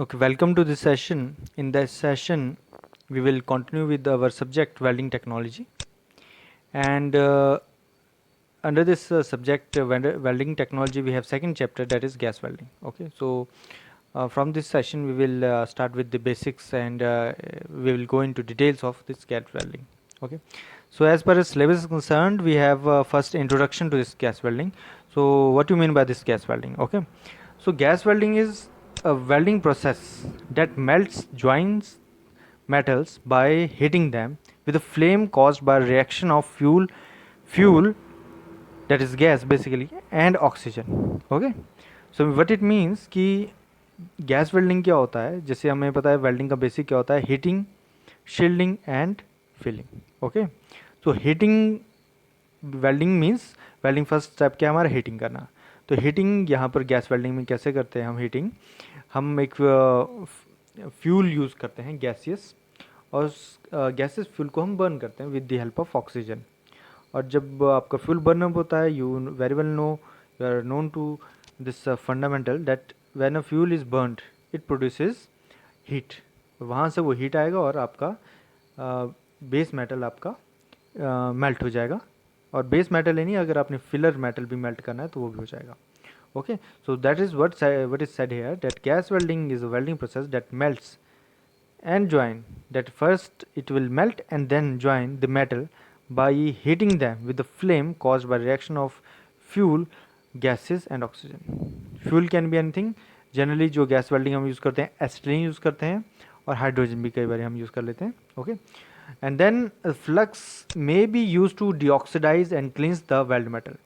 Okay, welcome to this session. In this session, we will continue with our subject welding technology. And under this subject welding technology, we have second chapter, that is gas welding. Okay, so from this session, we will start with the basics, and we will go into details of this gas welding. Okay, so as far as syllabus is concerned, we have first introduction to this gas welding. So what do you mean by this gas welding? Okay, so gas welding is a welding process that melts joins metals by heating them with a flame caused by reaction of fuel, that is gas basically, and oxygen. Okay, so what it means कि gas welding क्या होता है, जैसे हमें पता है welding का basic क्या होता है, heating, shielding and filling. Okay, तो heating welding means welding first step क्या है हमारा, हीटिंग करना. तो हीटिंग यहाँ पर गैस वेल्डिंग में कैसे करते हैं हम हीटिंग, हम एक फ्यूल यूज़ करते हैं गैसियस, और गैसियस फ्यूल को हम बर्न करते हैं with the help of oxygen. और जब आपका फ्यूल बर्न अप होता है, you very well know, you are known to this fundamental that when a fuel is burned it produces heat. वहाँ से वो हीट आएगा और आपका बेस मेटल आपका मेल्ट हो जाएगा. और बेस मेटल ही नहीं, अगर आपने फिलर मेटल भी मेल्ट करना है तो वो भी हो जाएगा. Okay, so that is what is said here, that gas welding is a welding process that melts and join, that first it will melt and then join the metal by heating them with the flame caused by reaction of fuel, gases and oxygen. Fuel can be anything. Generally जो gas welding हम use करते हैं acetylene use करते हैं, और hydrogen भी कई बार हम यूज़ कर लेते हैं. Okay, and then flux may be use to deoxidise and cleanse the weld metal.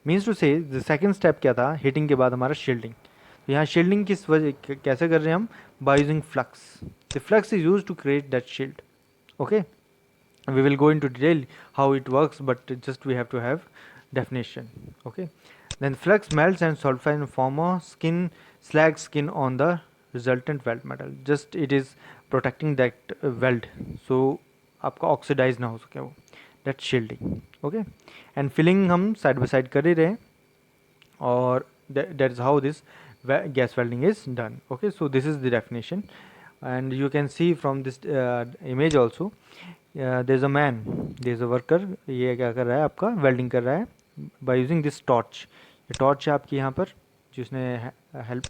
Means to say the second step क्या था हीटिंग के बाद, हमारा शील्डिंग. तो यहाँ शील्डिंग किस वजह कैसे कर रहे हैं हम, by using flux. The flux is use to create that shield. Okay, we will go into detail how it works, but just we have to have definition. Okay, then flux melts and solidifies and form a slag skin on the resultant weld metal. Just it is protecting that weld, so आपका oxidise ना हो सके वो, that shielding. Okay, and filling हम side by side कर ही रहे हैं, और that is how this gas welding is done. Okay, so this is the definition, and you can see from this image also, there is a man, there is a worker. ये क्या कर रहा है, आपका वेल्डिंग कर रहा है by using this torch. ये टॉर्च है आपकी यहाँ पर, जिसने हेल्प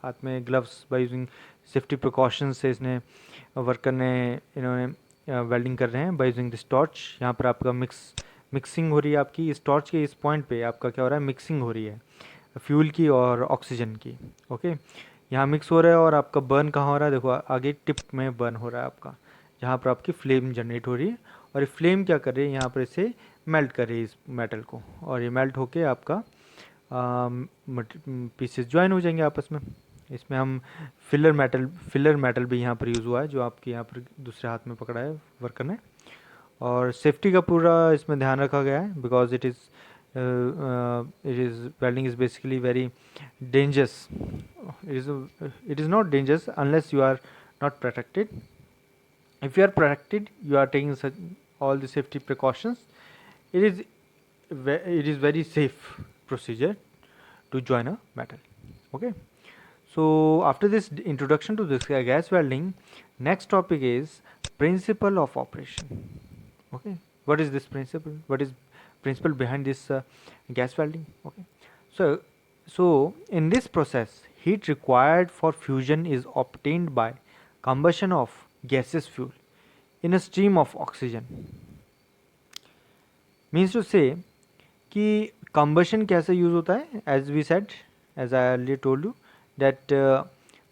हाथ में gloves by using safety precautions से इसने वर्कर ने इन्होंने वेल्डिंग कर रहे हैं बाय यूजिंग दिस टॉर्च. यहाँ पर आपका मिक्सिंग हो रही है आपकी इस टॉर्च के इस पॉइंट पे, आपका क्या हो रहा है, मिक्सिंग हो रही है फ्यूल की और ऑक्सीजन की. ओके, यहाँ मिक्स हो रहा है, और आपका बर्न कहाँ हो रहा है, देखो आगे टिप में बर्न हो रहा है आपका, जहाँ पर आपकी फ्लेम जनरेट हो रही है. और ये फ्लेम क्या कर रही है, यहाँ पर इसे मेल्ट कर रही है इस मेटल को, और ये मेल्ट होके आपका पीसेस ज्वाइन हो जाएंगे आपस में. इसमें हम फिलर मेटल भी यहाँ पर यूज़ हुआ है, जो आपके यहाँ पर दूसरे हाथ में पकड़ा है वर्कर ने. और सेफ्टी का पूरा इसमें ध्यान रखा गया है, because it is welding is basically very dangerous. It is not dangerous unless you are not protected. If you are protected, you are taking all the safety precautions, it is very safe procedure to join a metal. Okay, so after this introduction to this gas welding, next topic is principle of operation. Okay, what is this principle, what is principle behind this gas welding? Okay, so in this process, heat required for fusion is obtained by combustion of gaseous fuel in a stream of oxygen. Means to say कि combustion कैसे use होता है, as we said, as I earlier told you, that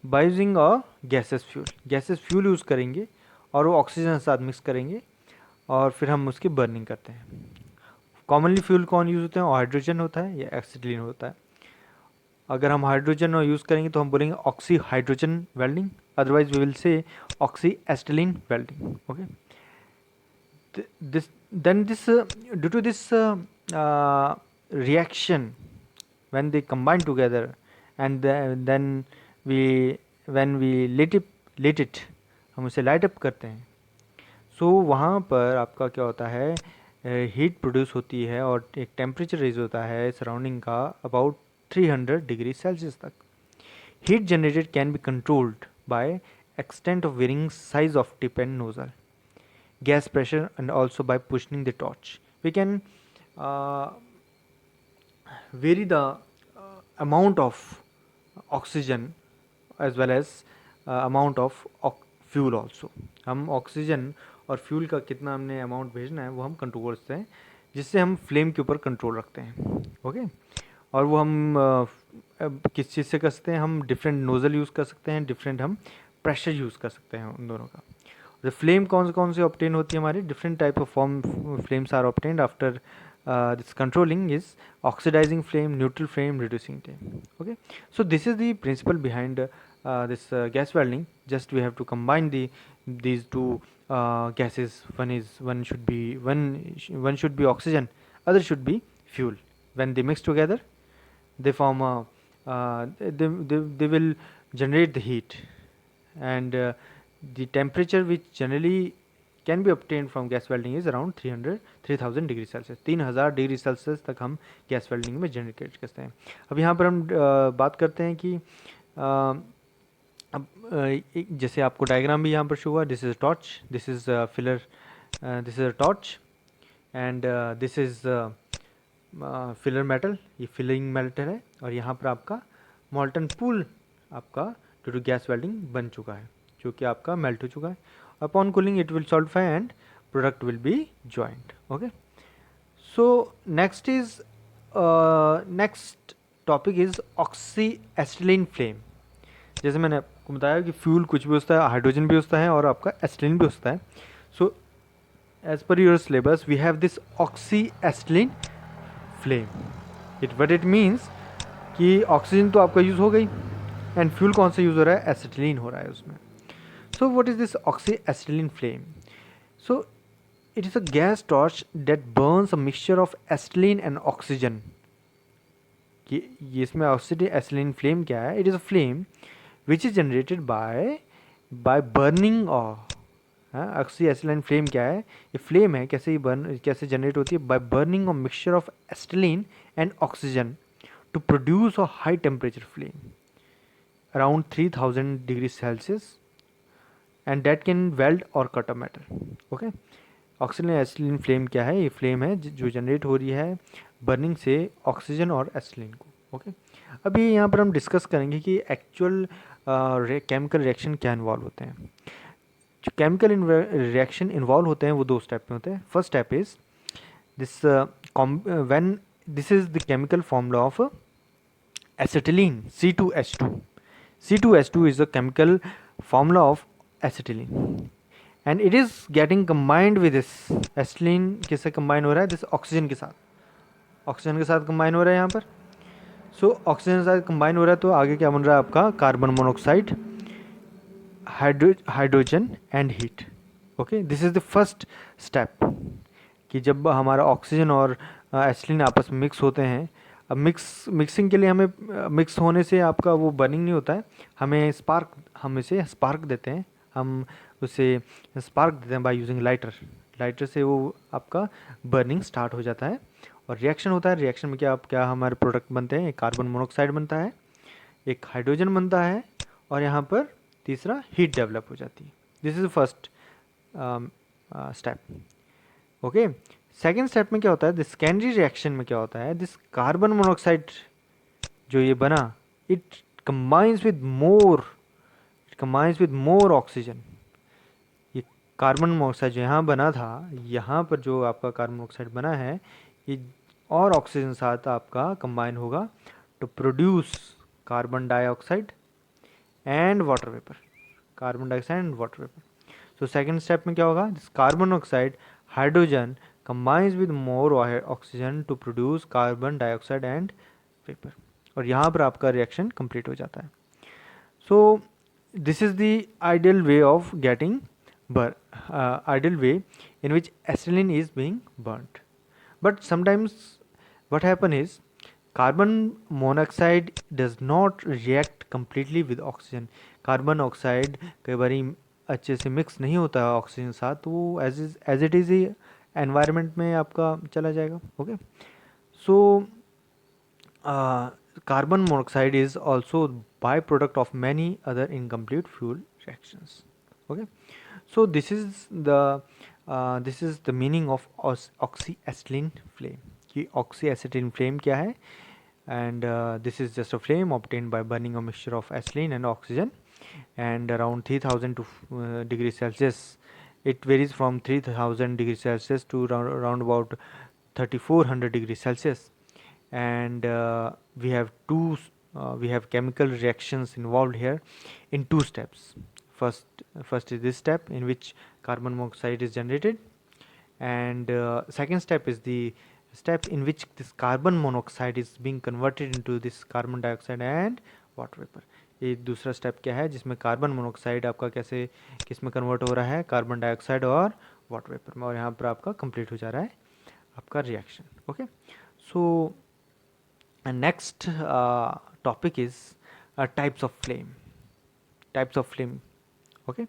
by using a gaseous fuel use करेंगे, और वो oxygen के साथ mix करेंगे, और फिर हम उसकी बर्निंग करते हैं. कॉमनली फ्यूल कौन यूज़ होते हैं, हाइड्रोजन होता है या एक्सिटिलीन होता है. अगर हम हाइड्रोजन यूज़ करेंगे तो हम बोलेंगे oxy hydrogen welding, otherwise we will say oxyacetylene welding. Okay, this due to this reaction, when they combine together, and then we when we lit it, हम उसे लाइट अप करते हैं, सो वहाँ पर आपका क्या होता है, हीट प्रोड्यूस होती है, और एक टेम्परेचर रेज होता है सराउंडिंग का अबाउट 300 डिग्री सेल्सियस तक. Heat generated can be controlled by extent of varying size of tip and nozzle, gas pressure, and also by pushing the torch. We can uh, vary the amount of oxygen as well as amount of fuel also. हम oxygen और fuel का कितना हमने amount भेजना है वो हम control करते हैं, जिससे हम फ्लेम के ऊपर कंट्रोल रखते हैं. ओके और वो हम किस चीज़ से कर सकते हैं, हम डिफरेंट नोज़ल यूज़ कर सकते हैं, डिफरेंट हम प्रेशर यूज़ कर सकते हैं उन दोनों का. द फ्लेम कौन से ऑब्टेन होती है हमारी, different type of form flames are obtained after this controlling is oxidizing flame, neutral flame, reducing flame. Okay, so this is the principle behind this gas welding. Just we have to combine these two gases. One should be oxygen, other should be fuel. When they mix together, they form a they will generate the heat, and the temperature which generally can be obtained from gas welding is around 3000 degree Celsius. 3000 degree Celsius तक हम gas welding में generate करते हैं. अब यहाँ पर हम बात करते हैं कि अब जैसे आपको डायग्राम भी यहाँ पर शो हुआ. This is torch, this is filler, this is a torch and this is filler metal. ये फिलिंग मेटल है और यहाँ पर आपका मॉल्टन पूल आपका ड्यू टू गैस वेल्डिंग बन चुका है, जो कि आपका मेल्ट हो चुका है. Upon cooling it will solidify and product will be joined. Okay, so next topic is oxyacetylene flame. जैसे मैंने आपको बताया कि फ्यूल कुछ भी होता है, हाइड्रोजन भी होता है और आपका एसिटिलीन भी होता है. So as per your syllabus we have this oxyacetylene flame. What it means कि ऑक्सीजन तो आपका यूज़ हो गई एंड फ्यूल कौन सा यूज़ हो रहा है, एसिटिलीन हो रहा है उसमें. So what is this oxyacetylene flame? So it is a gas torch that burns a mixture of acetylene and oxygen. ये इसमें oxyacetylene flame क्या है? It is a flame which is generated by burning of oxyacetylene flame क्या है? ये flame है, कैसे generate होती है? By burning a mixture of acetylene and oxygen to produce a high temperature flame around 3000 degrees Celsius. And that can weld or cut a metal. Okay, oxygen flame क्या है? ये फ्लेम है जो generate हो रही है बर्निंग से oxygen और एसिलिन को. ओके, अभी यहाँ पर हम डिस्कस करेंगे कि एक्चुअल केमिकल रिएक्शन क्या इन्वॉल्व होते हैं. जो केमिकल रिएक्शन इन्वॉल्व होते हैं वो दो स्टेप में होते हैं. First step is this when this is the chemical formula of acetylene C2H2. C2H2 is the chemical formula of acetylene and it is getting combined with this acetylene. किससे combine हो रहा है? दिस ऑक्सीजन के साथ, oxygen के साथ combine हो रहा है यहाँ पर. सो ऑक्सीजन के साथ combine हो रहा है तो आगे क्या बन रहा है आपका? Carbon monoxide, hydrogen and heat. Okay, this is the first step कि जब हमारा ऑक्सीजन और एसिटिलीन आपस में मिक्स होते हैं. अब मिक्सिंग के लिए हमें मिक्स होने से आपका वो बर्निंग नहीं होता है, हम इसे स्पार्क देते हैं. हम उसे स्पार्क देते हैं बाय यूजिंग लाइटर से वो आपका बर्निंग स्टार्ट हो जाता है और रिएक्शन होता है. रिएक्शन में क्या हमारे प्रोडक्ट बनते हैं? एक कार्बन मोनोऑक्साइड बनता है, एक हाइड्रोजन बनता है और यहाँ पर तीसरा हीट डेवलप हो जाती है. This is first step. Okay, second step में क्या होता है? दिस सेकेंडरी रिएक्शन में क्या होता है? दिस कार्बन मोनोऑक्साइड जो ये बना, it combines with more oxygen. ये कार्बन मोनोऑक्साइड जो यहाँ बना था, यहाँ पर जो आपका कार्बन मोनोऑक्साइड बना है, ये और ऑक्सीजन साथ आपका कंबाइन होगा to produce carbon dioxide and water vapour. Carbon dioxide and water vapour. So second step में क्या होगा? This carbon monoxide, hydrogen combines with more oxygen to produce carbon dioxide and vapor. और यहाँ पर आपका रिएक्शन कंप्लीट हो जाता है. So this is the ideal way of getting ideal way in which acetylene is being burnt. But sometimes what happen is carbon monoxide does not react completely with oxygen. Carbon oxide कई बार अच्छे से mix नहीं होता है oxygen के साथ, तो वो एज इट इज़ ही एनवायरनमेंट में आपका चला जाएगा. Okay, so carbon monoxide is also byproduct of many other incomplete fuel reactions. Okay, so this is the meaning of oxyacetylene flame. कि oxyacetylene flame क्या है? And this is just a flame obtained by burning a mixture of acetylene and oxygen, and around 3000 to degrees Celsius. It varies from 3000 degrees Celsius to around about 3400 degrees Celsius. And we have chemical reactions involved here in two steps. First is this step in which carbon monoxide is generated, and second step is the step in which this carbon monoxide is being converted into this carbon dioxide and water vapour. ये दूसरा step क्या है जिसमें carbon monoxide आपका कैसे किस में convert हो रहा है, कार्बन डाइऑक्साइड और वाटर वेपर में, और यहाँ पर आपका कंप्लीट हो जा रहा है आपका reaction. Okay, so next topic is types of flame. Types of flame. Okay,